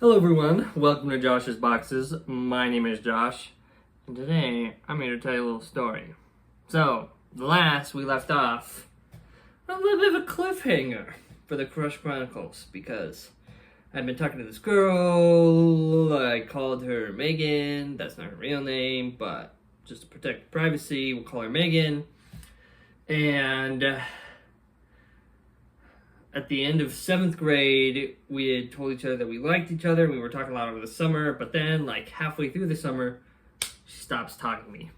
Hello everyone, welcome to Josh's Boxes. My name is Josh, and today I'm here to tell you a little story. So, last we left off on a little bit of a cliffhanger for the Chronicles, because I've been talking to this girl. I called her Megan. That's not her real name, but just to protect privacy, we'll call her Megan. And at the end of 7th grade, we had told each other that we liked each other. We were talking a lot over the summer, but then, like, halfway through the summer, she stops talking to me.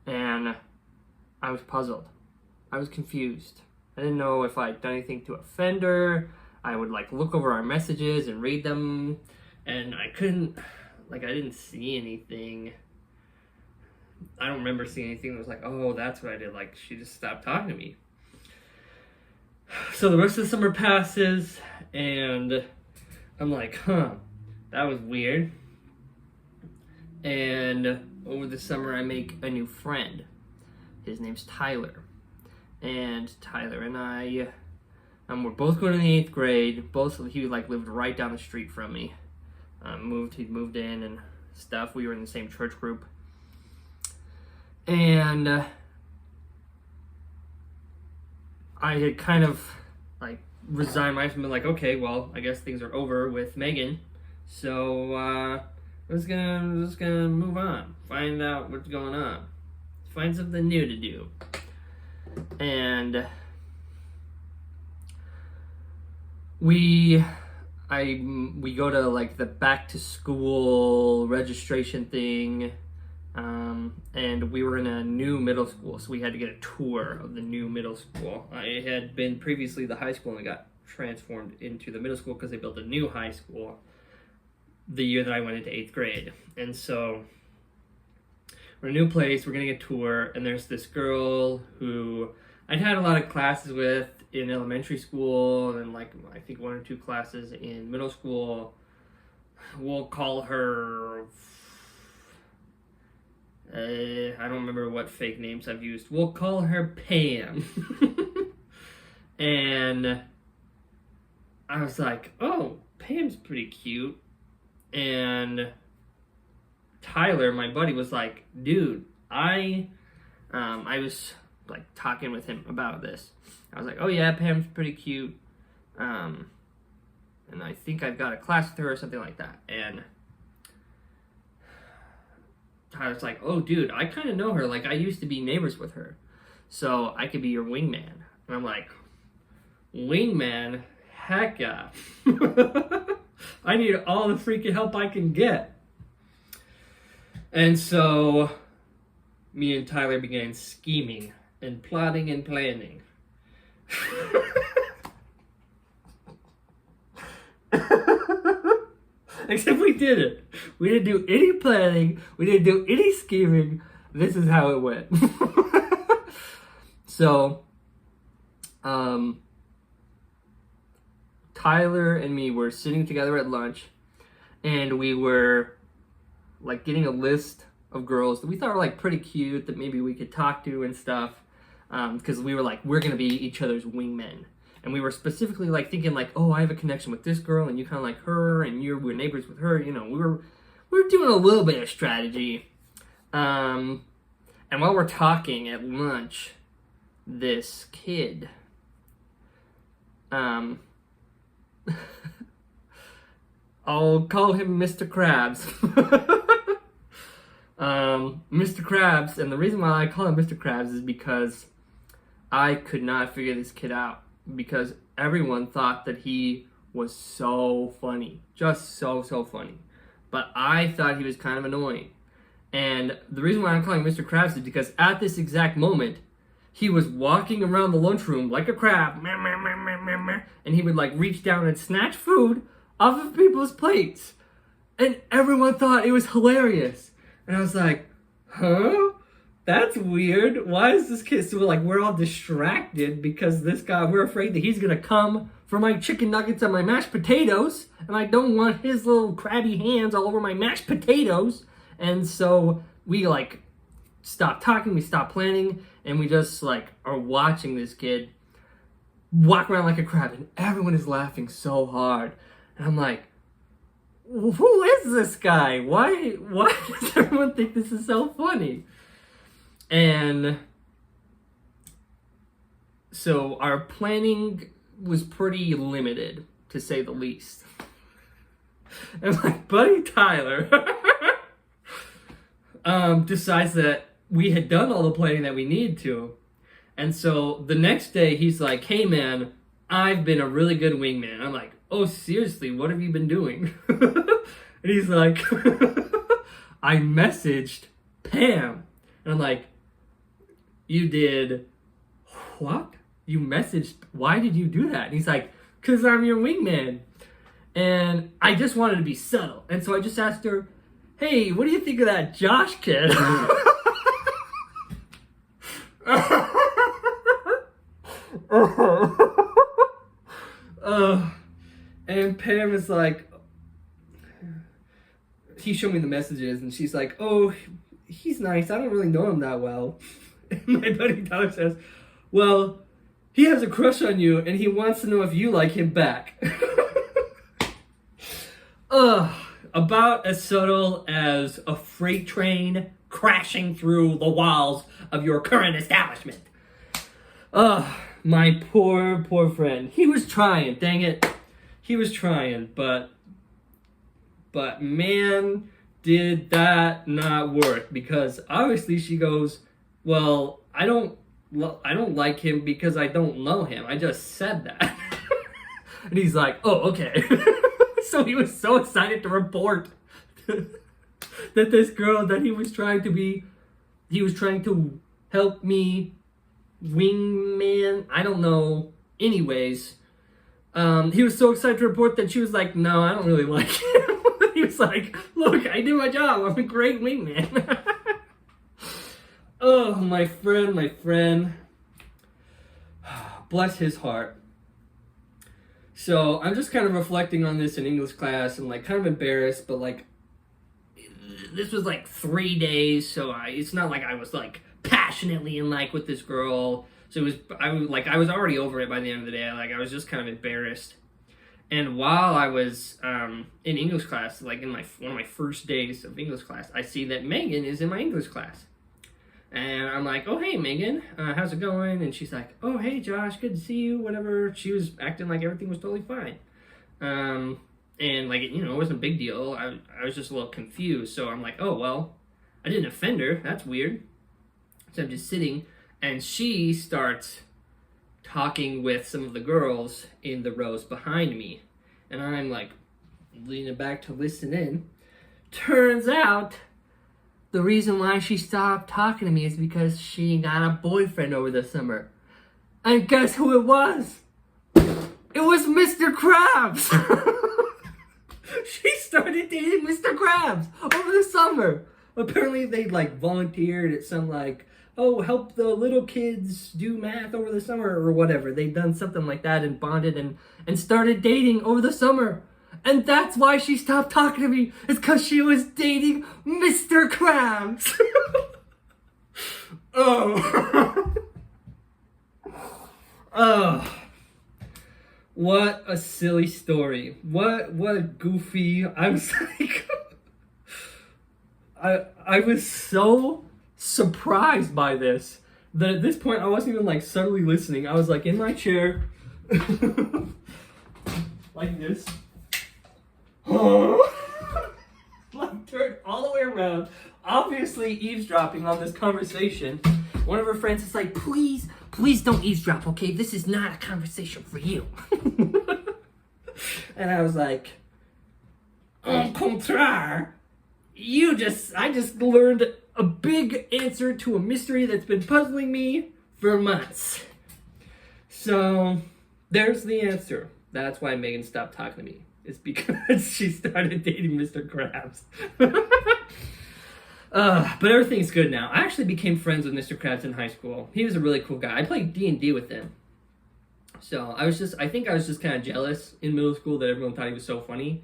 And I was puzzled. I was confused. I didn't know if I'd done anything to offend her. I would, like, look over our messages and read them, and I couldn't, like, I didn't see anything. I don't remember seeing anything that was like, oh, that's what I did. Like, she just stopped talking to me. So the rest of the summer passes, and I'm like, that was weird. And over the summer, I make a new friend. His name's Tyler. And Tyler and I, we're both going to the 8th grade. He lived right down the street from me. He'd moved in and stuff. We were in the same church group. And I had kind of resigned myself and been like, okay, well, I guess things are over with Megan. So I'm just gonna move on, find out what's going on, find something new to do. And we go to the back to school registration thing. And we were in a new middle school, so we had to get a tour of the new middle school. I had been previously the high school and got transformed into the middle school because they built a new high school the year that I went into 8th grade. And so we're in a new place, we're getting a tour, and there's this girl who I'd had a lot of classes with in elementary school, and I think 1 or 2 classes in middle school. We'll call her... I don't remember what fake names I've used. We'll call her Pam. And I was like, oh, Pam's pretty cute. And Tyler, my buddy, was like, dude, I was talking with him about this. I was like, oh yeah, Pam's pretty cute. And I think I've got a class with her or something like that. And Tyler's like, oh, dude, I kind of know her. I used to be neighbors with her. So I could be your wingman. And I'm like, wingman? Heck yeah. I need all the freaking help I can get. And so me and Tyler began scheming and plotting and planning. Except we didn't. We didn't do any planning. We didn't do any scheming. This is how it went. So, Tyler and me were sitting together at lunch, and we were getting a list of girls that we thought were pretty cute that maybe we could talk to and stuff, because we were we're gonna be each other's wingmen. And we were specifically thinking oh, I have a connection with this girl and you kind of like her and we're neighbors with her. You know, we were doing a little bit of strategy. And while we're talking at lunch, this kid, I'll call him Mr. Krabs. Mr. Krabs, and the reason why I call him Mr. Krabs is because I could not figure this kid out. Because everyone thought that he was so funny. Just so funny. But I thought he was kind of annoying. And the reason why I'm calling Mr. Krabs is because at this exact moment, he was walking around the lunchroom like a crab. And he would reach down and snatch food off of people's plates. And everyone thought it was hilarious. And I was like, huh? That's weird. Why is this kid so we're all distracted because this guy, we're afraid that he's gonna come for my chicken nuggets and my mashed potatoes, and I don't want his little crabby hands all over my mashed potatoes. And so we stopped talking, we stopped planning, and we just are watching this kid walk around like a crab, and everyone is laughing so hard. And I'm like, who is this guy? Why does everyone think this is so funny? And so our planning was pretty limited, to say the least. And my buddy Tyler decides that we had done all the planning that we needed to. And so the next day he's like, hey man, I've been a really good wingman. I'm like, oh, seriously, what have you been doing? And he's like, I messaged Pam. And I'm like, you did what? You messaged, why did you do that? And he's like, because I'm your wingman. And I just wanted to be subtle. And so I just asked her, hey, what do you think of that Josh kid? And Pam is like, he showed me the messages, and she's like, oh, he's nice. I don't really know him that well. And my buddy Tyler says, well, he has a crush on you, and he wants to know if you like him back. About as subtle as a freight train crashing through the walls of your current establishment. My poor friend. He was trying, dang it. He was trying, but man, did that not work, because obviously she goes, well, I don't like him because I don't know him. I just said that. And he's like, oh, okay. So he was so excited to report that this girl that he was trying to help me wingman, I don't know. Anyways, he was so excited to report that she was like, no, I don't really like him. He was like, look, I do my job. I'm a great wingman. Oh, my friend. Bless his heart. So I'm just kind of reflecting on this in English class and like kind of embarrassed, but like this was like 3 days, so it's not like I was like passionately in like with this girl. So I was already over it by the end of the day. Like I was just kind of embarrassed. And while I was in English class, like in one of my first days of English class, I see that Megan is in my English class. And I'm like, oh, hey, Megan, how's it going? And she's like, oh, hey, Josh, good to see you, whatever. She was acting like everything was totally fine. And, like, it wasn't a big deal. I was just a little confused. So I'm like, oh, well, I didn't offend her. That's weird. So I'm just sitting, and she starts talking with some of the girls in the rows behind me. And I'm, like, leaning back to listen in. Turns out the reason why she stopped talking to me is because she got a boyfriend over the summer. And guess who it was? It was Mr. Krabs! She started dating Mr. Krabs over the summer. Apparently they like volunteered at some like, oh, help the little kids do math over the summer or whatever. They'd done something like that and bonded and started dating over the summer. And that's why she stopped talking to me. It's because she was dating Mr. Krabs. Oh. Oh. What a silly story. What a goofy. I was like, I was so surprised by this that at this point I wasn't even like subtly listening. I was like in my chair like this. Like turned all the way around, obviously eavesdropping on this conversation. One of her friends is like, please don't eavesdrop, okay? This is not a conversation for you. And I was like, au contraire, I just learned a big answer to a mystery that's been puzzling me for months. So there's the answer. That's why Megan stopped talking to me. It's because she started dating Mr. Krabs. But everything's good now. I actually became friends with Mr. Krabs in high school. He was a really cool guy. I played D&D with him. So I think I was just kind of jealous in middle school that everyone thought he was so funny.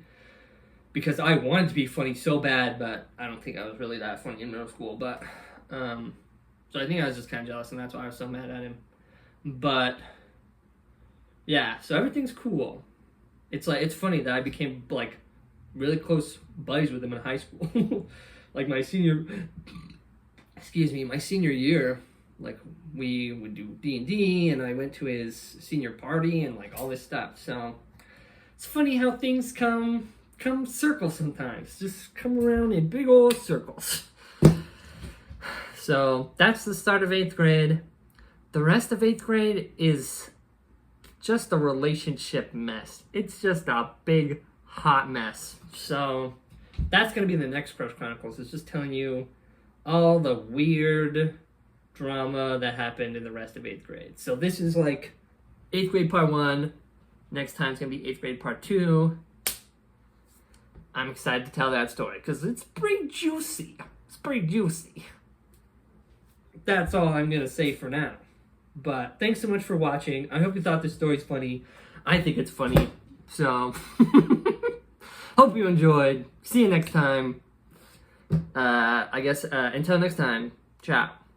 Because I wanted to be funny so bad, but I don't think I was really that funny in middle school. But, so I think I was just kind of jealous, and that's why I was so mad at him. But, yeah, so everything's cool. It's funny that I became like really close buddies with him in high school. Like my senior year, like we would do D&D, and I went to his senior party and like all this stuff. So it's funny how things come circle sometimes. Just come around in big old circles. So that's the start of 8th grade. The rest of 8th grade is just a relationship mess. It's just a big hot mess. So that's going to be the next Crush Chronicles. It's just telling you all the weird drama that happened in the rest of 8th grade. So this is like 8th grade part 1. Next time it's going to be 8th grade part 2. I'm excited to tell that story because it's pretty juicy. It's pretty juicy. That's all I'm going to say for now. But thanks so much for watching. I hope you thought this story's funny. I think it's funny. So, hope you enjoyed. See you next time. I guess, until next time, ciao.